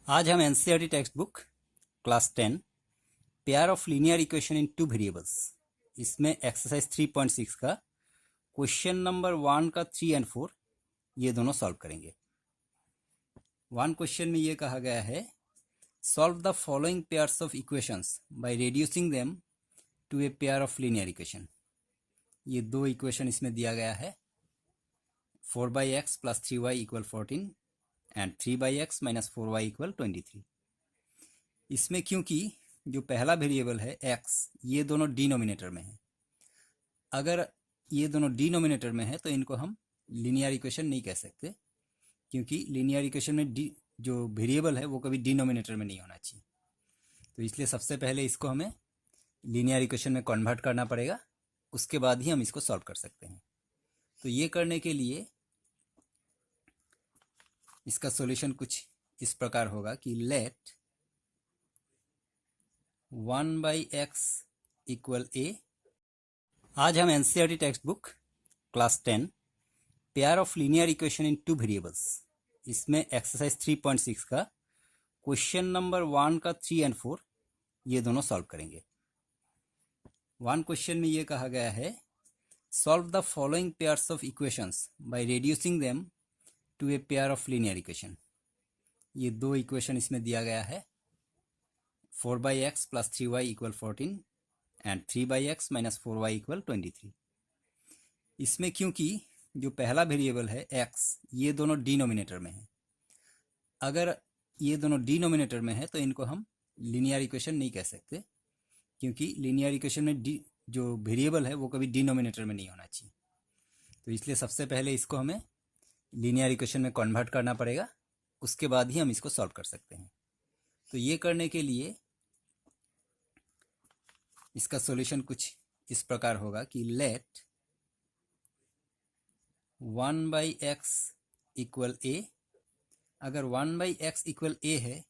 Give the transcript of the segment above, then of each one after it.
आज हम NCERT text book class 10 pair of linear equation in two variables इसमें exercise 3.6 का क्वेश्चन नंबर 1 का 3 एंड 4 ये दोनों सॉल्व करेंगे। वन क्वेश्चन में ये कहा गया है solve the following pairs of equations by reducing them to a pair of linear equation. ये दो इक्वेशन इसमें दिया गया है 4x plus 3y equal 14 and 3x minus 4y equal 23। इसमें क्योंकि जो पहला वेरिएबल है x ये दोनों डिनोमिनेटर में है, अगर ये दोनों डिनोमिनेटर में है तो इनको हम लीनियर इक्वेशन नहीं कह सकते, क्योंकि लीनियर इक्वेशन में जो वेरिएबल है वो कभी डिनोमिनेटर में नहीं होना चाहिए। तो इसलिए सबसे पहले इसको हमें लीनियर इक्वेशन में कन्वर्ट करना पड़ेगा, उसके बाद ही हम इसको सॉल्व कर सकते हैं। तो ये करने के लिए इसका सॉल्यूशन कुछ इस प्रकार होगा कि लेट 1/x इक्वल a। आज हम NCERT text book class 10 pair of linear equation in two variables इसमें एक्सरसाइज 3.6 का क्वेश्चन नंबर 1 का 3 एंड 4 ये दोनों सॉल्व करेंगे। वन क्वेश्चन में ये कहा गया है solve the following pairs of equations by reducing them to a pair of linear equation. ये दो इक्वेशन इसमें दिया गया है 4x plus 3y equal 14 and 3x minus 4y equal 23। इसमें क्योंकि जो पहला वेरिएबल है x ये दोनों डिनोमिनेटर में है, अगर ये दोनों डिनोमिनेटर में है तो इनको हम लीनियर इक्वेशन नहीं कह सकते, क्योंकि लीनियर इक्वेशन में जो वेरिएबल है वो कभी डिनोमिनेटर में नहीं होना चाहिए। तो इसलिए सबसे पहले इसको हमें लीनियर इक्वेशन में कन्वर्ट करना पड़ेगा, उसके बाद ही हम इसको सॉल्व कर सकते हैं। तो ये करने के लिए इसका सॉल्यूशन कुछ इस प्रकार होगा कि लेट 1/x इक्वल a। अगर 1/x इक्वल a है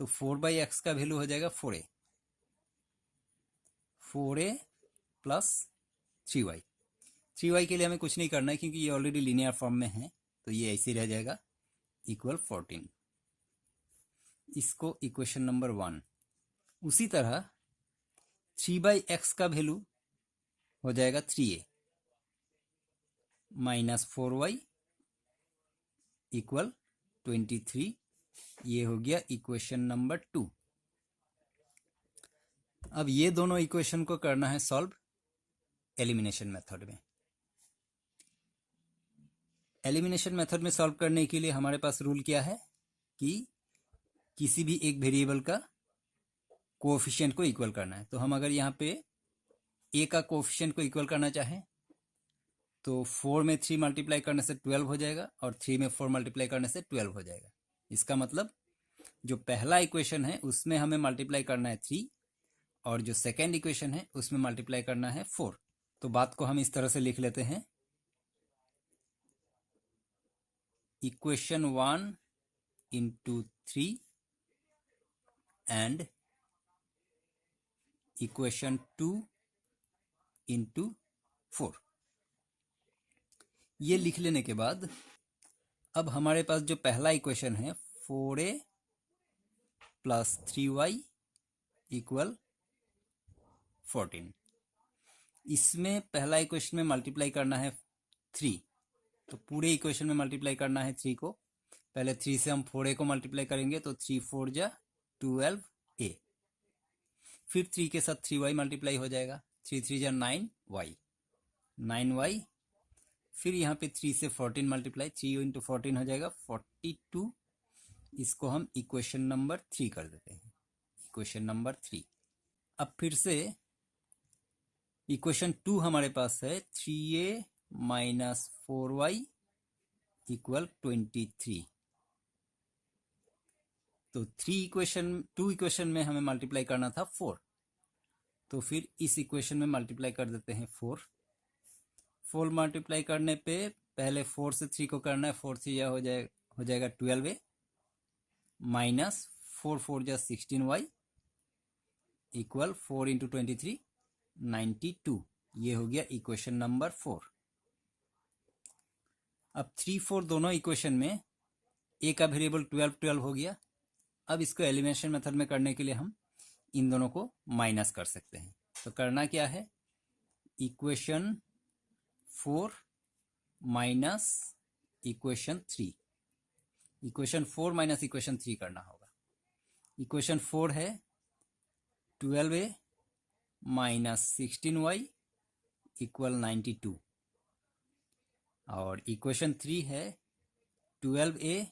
तो 4/x का वैल्यू हो जाएगा 4a प्लस 3y के लिए हमें कुछ नहीं करना है, क्योंकि ये ऑलरेडी लीनियर फॉर्म में है, तो ये ऐसे ही रह जाएगा इक्वल 14। इसको इक्वेशन नंबर 1। उसी तरह 3/x का वैल्यू हो जाएगा 3a माइनस 4y इक्वल 23। ये हो गया इक्वेशन नंबर 2। अब ये दोनों इक्वेशन को करना है सॉल्व एलिमिनेशन मेथड में। एलिमिनेशन मेथड में सॉल्व करने के लिए हमारे पास रूल क्या है कि किसी भी एक वेरिएबल का कोएफिशिएंट को इक्वल करना है। तो हम अगर यहाँ पे a का कोएफिशिएंट को इक्वल करना चाहें तो 4 में 3 मल्टीप्लाई करने से 12 हो जाएगा और 3 में 4 मल्टीप्लाई करने से 12 हो जाएगा। इसका मतलब जो पहला इक्वेशन है उसमें हमें मल्टीप्लाई करना है 3 और जो सेकेंड इक्वेशन है उसमें मल्टीप्लाई करना है 4। तो बात को हम इस तरह से लिख लेते हैं, equation 1 into 3 and equation 2 into 4। ये लिख लेने के बाद अब हमारे पास जो पहला इक्वेशन है 4a प्लस 3y इक्वल 14, इसमें पहला इक्वेशन में मल्टीप्लाई करना है 3। तो पूरे इक्वेशन में मल्टीप्लाई करना है 3 को। पहले 3 से हम 4a को मल्टीप्लाई करेंगे तो 3 4 जा 12a, फिर 3 के साथ 3y मल्टीप्लाई हो जाएगा, 3 3 जा 9y, फिर यहाँ पे 3 से 14 मल्टीप्लाई, 3 इंटू 14 हो जाएगा 42। इसको हम इक्वेशन नंबर 3 कर देते हैं, इक्वेशन नंबर 3। अब फिर से इक्वेशन 2 हमारे पास है 3a माइनस 4y इक्वल 23। तो 2 इक्वेशन में हमें मल्टीप्लाई करना था 4, तो फिर इस इक्वेशन में मल्टीप्लाई कर देते हैं 4 मल्टीप्लाई करने पे पहले 4 से 3 को करना है, 4 3 जा हो जाएगा 12a माइनस 4 4 जा 16y इक्वल 4 इंटू 23 92। ये हो गया इक्वेशन नंबर 4। अब 3 4 दोनों इक्वेशन में a का वेरिएबल 12 12 हो गया, अब इसको एलिमिनेशन मेथड में करने के लिए हम इन दोनों को माइनस कर सकते हैं। तो करना क्या है, equation 4 minus equation 3, equation 4 minus equation 3 करना होगा। इक्वेशन 4 है 12a माइनस 16y इक्वल 92 और इक्वेशन 3 है 12a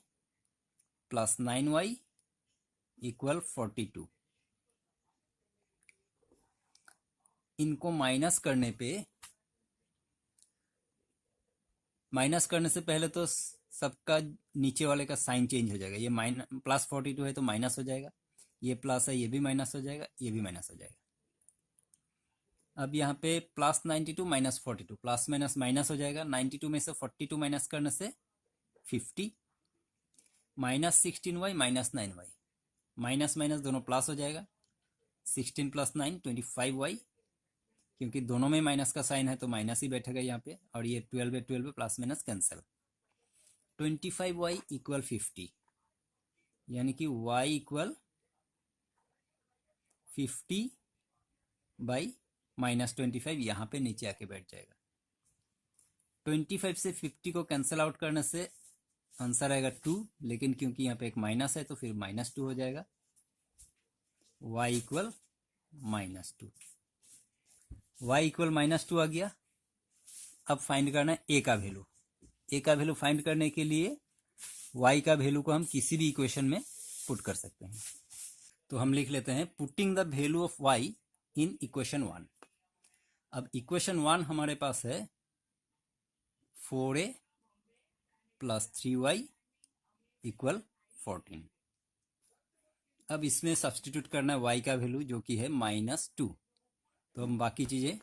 प्लस 9y इक्वल 42। इनको माइनस करने से पहले तो सबका नीचे वाले का साइन चेंज हो जाएगा। ये प्लस 42 है तो माइनस हो जाएगा, ये प्लस है ये भी माइनस हो जाएगा, ये भी माइनस हो जाएगा। अब यहाँ पे plus 92 minus 42, plus minus minus हो जाएगा। 92 में से 42 माइनस करने से 50, minus 16y minus 9y, minus minus दोनों प्लस हो जाएगा। 16 प्लस 9 25y, क्योंकि दोनों में माइनस का साइन है तो माइनस ही बैठेगा यहाँ पे। और ये 12 plus minus cancel. 25y equal 50, यानी कि y इक्वल 50 बाई माइनस 25 यहाँ पे नीचे आके बैठ जाएगा। 25 से 50 को कैंसिल आउट करने से आंसर आएगा 2, लेकिन क्योंकि यहाँ पे एक माइनस है तो फिर -2 हो जाएगा। y इक्वल -2, y इक्वल -2 आ गया। अब फाइंड करना है a का वैल्यू। a का वैल्यू फाइंड करने के लिए y का वैल्यू को हम किसी भी इक्वेशन में पुट कर सकते हैं। तो हम लिख लेते हैं putting the value of y in equation 1। अब इक्वेशन 1 हमारे पास है 4a प्लस 3y इक्वल 14। अब इसमें सब्सटीट्यूट करना है y का वैल्यू जो कि है -2। तो हम बाकी चीज़ें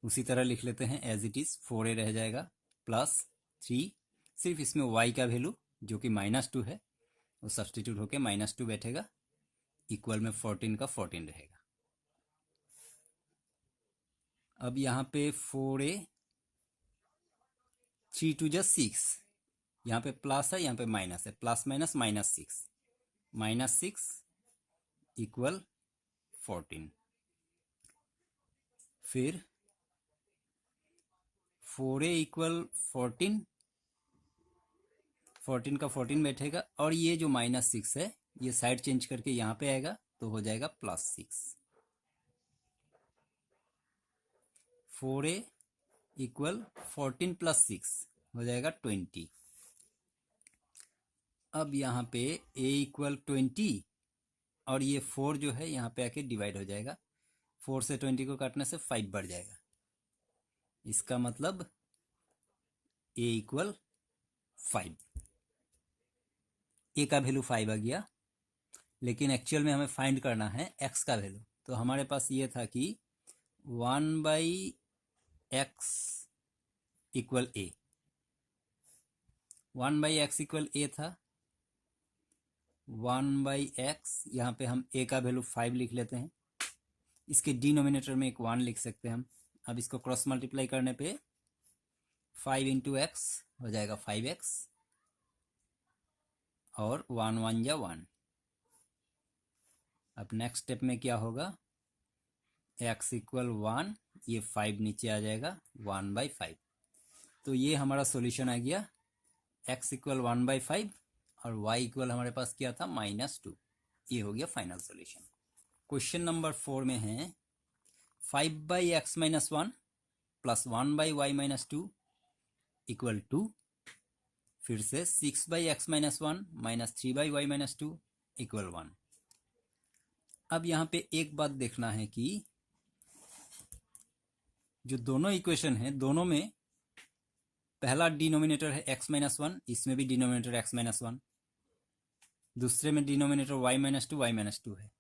उसी तरह लिख लेते हैं एज इट इज़। 4a रह जाएगा प्लस 3, सिर्फ इसमें y का वैल्यू जो कि -2 है वो सब्सटीट्यूट होके -2 बैठेगा, इक्वल में 14 का 14 रहेगा। अब यहाँ पे 4a 3 2 जा 6, यहाँ पे प्लस है यहाँ पे माइनस है, प्लस माइनस -6 इक्वल 14। फिर 4a इक्वल 14, 14 का 14 बैठेगा और ये जो -6 है ये साइड चेंज करके यहाँ पे आएगा तो हो जाएगा +6। 4a इक्वल 14 प्लस 6 हो जाएगा 20। अब यहाँ पे a इक्वल 20 और ये 4 जो है यहाँ पे आके डिवाइड हो जाएगा। 4 से 20 को काटने से 5 बढ़ जाएगा। इसका मतलब a इक्वल 5। a का वैल्यू 5 आ गया, लेकिन एक्चुअल में हमें फाइंड करना है x का वैल्यू। तो हमारे पास ये था कि 1/x equal a, 1/x equal a था। 1/x यहाँ पे हम a का वैल्यू 5 लिख लेते हैं। इसके डिनोमिनेटर में एक 1 लिख सकते हैं हम। अब इसको क्रॉस मल्टीप्लाई करने पे 5 इंटू x हो जाएगा 5x और 1 1 या 1। अब नेक्स्ट स्टेप में क्या होगा, x इक्वल 1, ये 5 नीचे आ जाएगा 1/5। तो ये हमारा सॉल्यूशन आ गया, x इक्वल 1/5 और y इक्वल हमारे पास क्या था -2। ये हो गया फाइनल सॉल्यूशन। क्वेश्चन नंबर 4 में है 5/x - 1 प्लस 1/y - 2 इक्वल 2। फिर से 6/x - 1 माइनस 3/y - 2 इक्वल 1। अब यहाँ पे एक बात देखना है कि जो दोनों इक्वेशन है दोनों में पहला डिनोमिनेटर है x - 1, इसमें भी डिनोमिनेटर x - 1, दूसरे में डिनोमिनेटर y - 2 y - 2 है।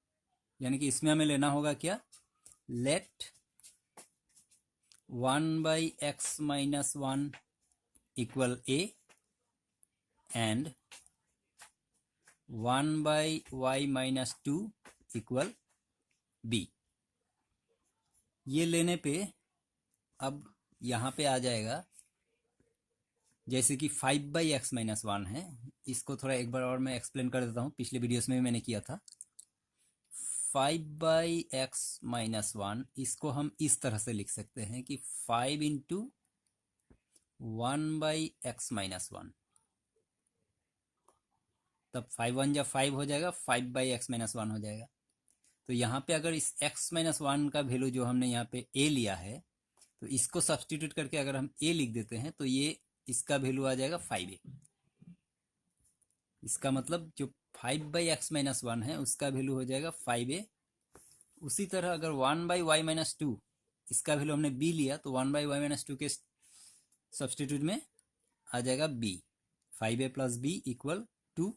यानी कि इसमें हमें लेना होगा क्या, let 1/x - 1 equal a and 1/y - 2 equal b। ये लेने पे अब यहाँ पे आ जाएगा जैसे कि 5/x-1 है, इसको थोड़ा एक बार और मैं एक्सप्लेन कर देता हूँ, पिछले वीडियोस में भी मैंने किया था। 5/x-1 इसको हम इस तरह से लिख सकते हैं कि 5 इंटू 1/x-1, तब 5 × 5 हो जाएगा, 5/x-1 हो जाएगा। तो यहाँ पे अगर इस x-1 का वैल्यू जो हमने यहाँ पे a लिया है, तो इसको सब्सटीट्यूट करके अगर हम a लिख देते हैं तो ये इसका वैल्यू आ जाएगा 5a। इसका मतलब जो 5/x-1 है उसका वैल्यू हो जाएगा 5a। उसी तरह अगर 1/y-2 इसका वैल्यू हमने b लिया, तो 1/y-2 के सब्सटीट्यूट में आ जाएगा b। 5a plus b equal 2।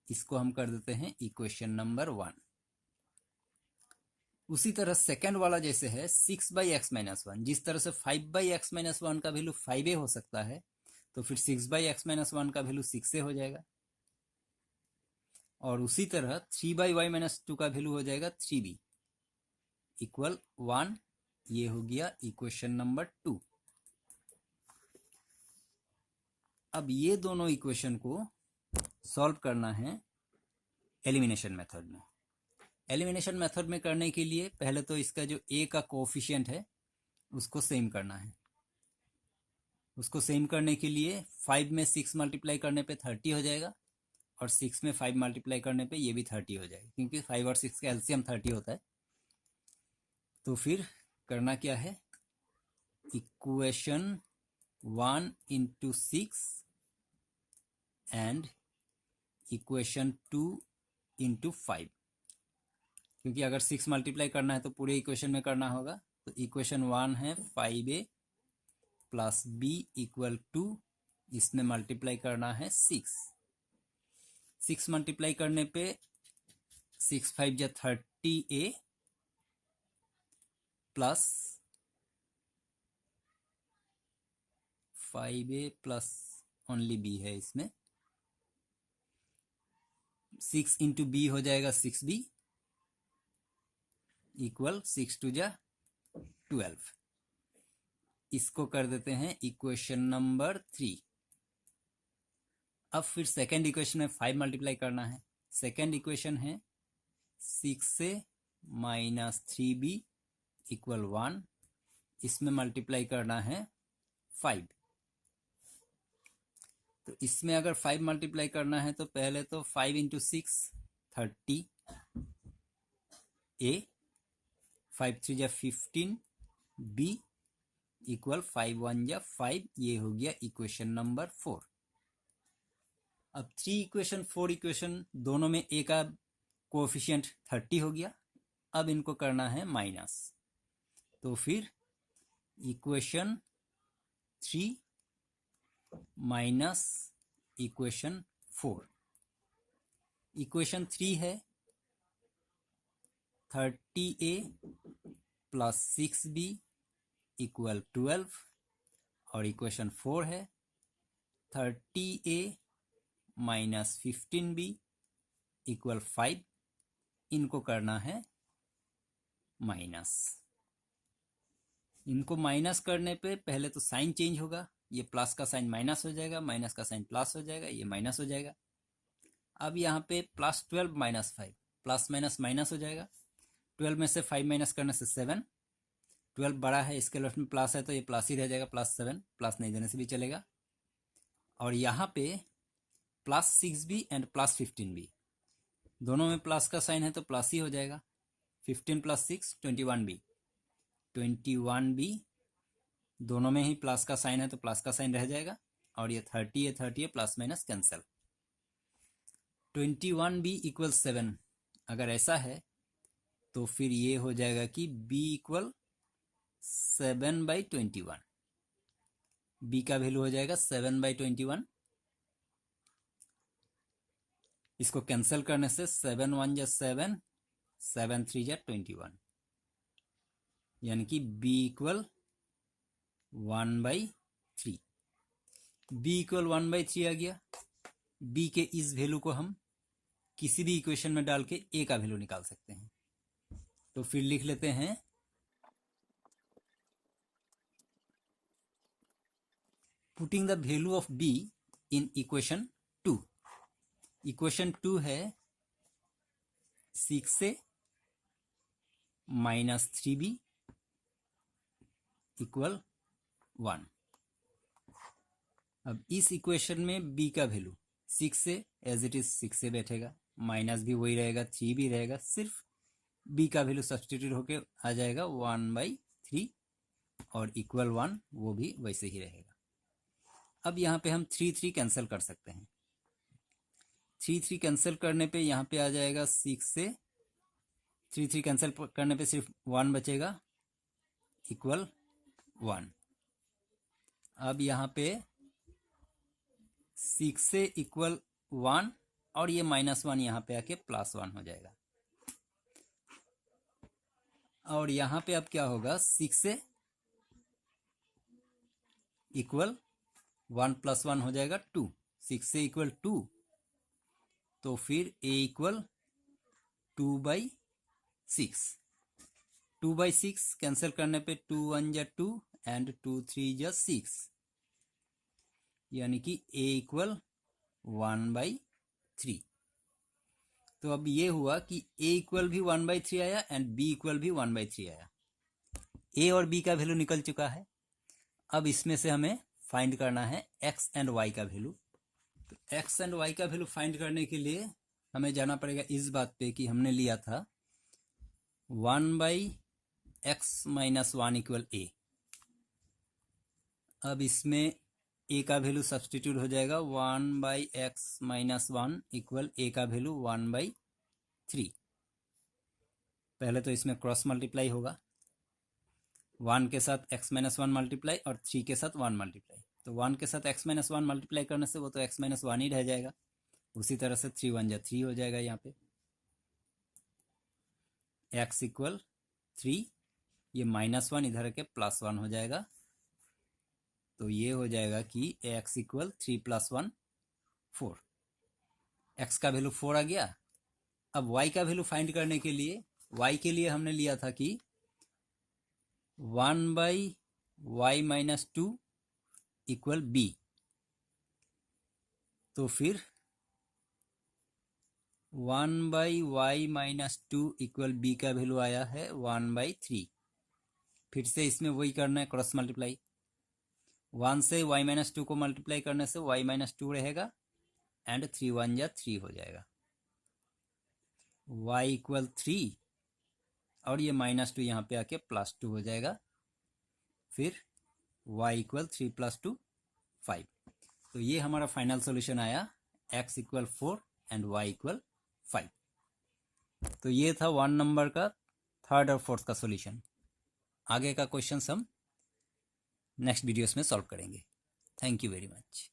इसको हम कर देते हैं इक्वेशन नंबर 1। उसी तरह सेकंड वाला जैसे है 6/x-1, जिस तरह से 5/x-1 का वैल्यू 5a हो सकता है, तो फिर 6/x-1 का वैल्यू 6a हो जाएगा। और उसी तरह 3/y-2 का वैल्यू हो जाएगा 3b इक्वल 1। ये हो गया इक्वेशन नंबर 2। अब ये दोनों इक्वेशन को सॉल्व करना है एलिमिनेशन मेथड में। एलिमिनेशन मेथड में करने के लिए पहले तो इसका जो a का कोएफिशिएंट है उसको सेम करना है। उसको सेम करने के लिए 5 में 6 मल्टीप्लाई करने पे 30 हो जाएगा, और 6 में 5 मल्टीप्लाई करने पे ये भी 30 हो जाएगा, क्योंकि 5 और 6 का एलसीएम 30 होता है। तो फिर करना क्या है, equation 1 into 6 and equation 2 into 5, क्योंकि अगर 6 मल्टीप्लाई करना है तो पूरे इक्वेशन में करना होगा। तो इक्वेशन 1 है 5a प्लस b इक्वल 2, इसमें मल्टीप्लाई करना है 6। 6 मल्टीप्लाई करने पे 6 5 जा 30a plus 5a plus only b है इसमें। 6 इंटू b हो जाएगा 6b इक्वल 6 2 जा 12। इसको कर देते हैं इक्वेशन नंबर 3। अब फिर सेकेंड इक्वेशन में 5 मल्टीप्लाई करना है। सेकेंड इक्वेशन है 6a माइनस 3b इक्वल 1। इसमें मल्टीप्लाई करना है 5। तो इसमें अगर 5 मल्टीप्लाई करना है तो पहले तो 5 इंटू 6 30 a, 5 3 जा 15 b इक्वल 5 1 जा 5। ये हो गया इक्वेशन नंबर 4। अब 3 इक्वेशन 4 इक्वेशन दोनों में a का कोएफिशिएंट 30 हो गया। अब इनको करना है माइनस, तो फिर इक्वेशन 3 माइनस इक्वेशन 4। इक्वेशन 3 है 30a प्लस 6b इक्वल 12, और इक्वेशन 4 है 30a माइनस 15b इक्वल 5। इनको करना है माइनस। इनको माइनस करने पे पहले तो साइन चेंज होगा, ये प्लस का साइन माइनस हो जाएगा, माइनस का साइन प्लस हो जाएगा, ये माइनस हो जाएगा। अब यहाँ पे plus 12 minus 5, plus minus minus हो जाएगा। 12 में से 5 माइनस करने से 7। 12 बड़ा है, इसके लेफ्ट में प्लस है तो ये प्लस ही रह जाएगा, प्लस 7। प्लस नहीं देने से भी चलेगा। और यहाँ पे plus 6b and plus 15b, दोनों में प्लस का साइन है तो प्लस ही हो जाएगा। 15 प्लस 6 21b, 21b दोनों में ही प्लस का साइन है तो प्लस का साइन रह जाएगा। और ये 30 है, 30 है, plus minus cancel. 21b equal 7 अगर ऐसा है तो फिर ये हो जाएगा कि b इक्वल 7/21। b का वैल्यू हो जाएगा 7/21। इसको कैंसिल करने से 7 1 जा 7, 7 3 जा 21, यानी कि b इक्वल 1/3। b इक्वल 1/3 आ गया। b के इस वैल्यू को हम किसी भी इक्वेशन में डाल के a का वैल्यू निकाल सकते हैं। तो फिर लिख लेते हैं putting the value of b in equation 2। Equation 2 है 6a माइनस 3b इक्वल 1। अब इस इक्वेशन में b का value 6a as it is 6a बैठेगा, माइनस भी वही रहेगा, 3 भी रहेगा, सिर्फ b का वैल्यू सब्सटीट्यूट होके आ जाएगा 1/3 और इक्वल 1 वो भी वैसे ही रहेगा। अब यहाँ पे हम 3 कैंसिल कर सकते हैं। 3 कैंसिल करने पे यहाँ पे आ जाएगा 6 से 3 कैंसिल करने पे सिर्फ 1 बचेगा इक्वल 1। अब यहाँ पे 6 से इक्वल 1 और ये -1 यहाँ पे आके +1 हो जाएगा। और यहाँ पे अब क्या होगा, 6 से इक्वल 1 + 1 हो जाएगा 2। 6 से इक्वल 2 तो फिर a इक्वल 2/6। 2/6 कैंसिल करने पे 2 1 जा 2 एंड 2 3 जा 6, यानी कि a इक्वल 1/3। तो अब ये हुआ कि a इक्वल भी 1/3 आया एंड b इक्वल भी 1/3 आया। a और b का वैल्यू निकल चुका है। अब इसमें से हमें फाइंड करना है x एंड y का वैल्यू। तो x एंड y का वैल्यू फाइंड करने के लिए हमें जाना पड़ेगा इस बात पे कि हमने लिया था 1/x - 1 इक्वल a। अब इसमें a का वैल्यू सब्सटीट्यूट हो जाएगा 1/x - 1 इक्वल a का वैल्यू 1/3। पहले तो इसमें क्रॉस मल्टीप्लाई होगा, 1 के साथ x - 1 मल्टीप्लाई और 3 के साथ 1 मल्टीप्लाई। तो 1 के साथ x - 1 मल्टीप्लाई करने से वो तो x - 1 ही रह जाएगा। उसी तरह से 3 1 जा 3 हो जाएगा। यहाँ पे x इक्वल 3, ये -1 इधर के +1 हो जाएगा। तो ये हो जाएगा कि x इक्वल 3 + 1 4। x का वैल्यू 4 आ गया। अब y का वैल्यू फाइंड करने के लिए y के लिए हमने लिया था कि 1/y - 2 इक्वल b। तो फिर 1/y - 2 इक्वल b का वैल्यू आया है 1/3। फिर से इसमें वही करना है, क्रॉस मल्टीप्लाई। 1 से y - 2 को मल्टीप्लाई करने से y - 2 रहेगा एंड 3 1 जा 3 हो जाएगा। y इक्वल 3 और ये -2 यहाँ पे आके +2 हो जाएगा। फिर y इक्वल 3 + 2 5। तो ये हमारा फाइनल सॉल्यूशन आया, x equal 4 and y equal 5। तो ये था 1 नंबर का 3rd और 4th का सॉल्यूशन। आगे का क्वेश्चन हम नेक्स्ट वीडियोस में सॉल्व करेंगे। Thank you very much.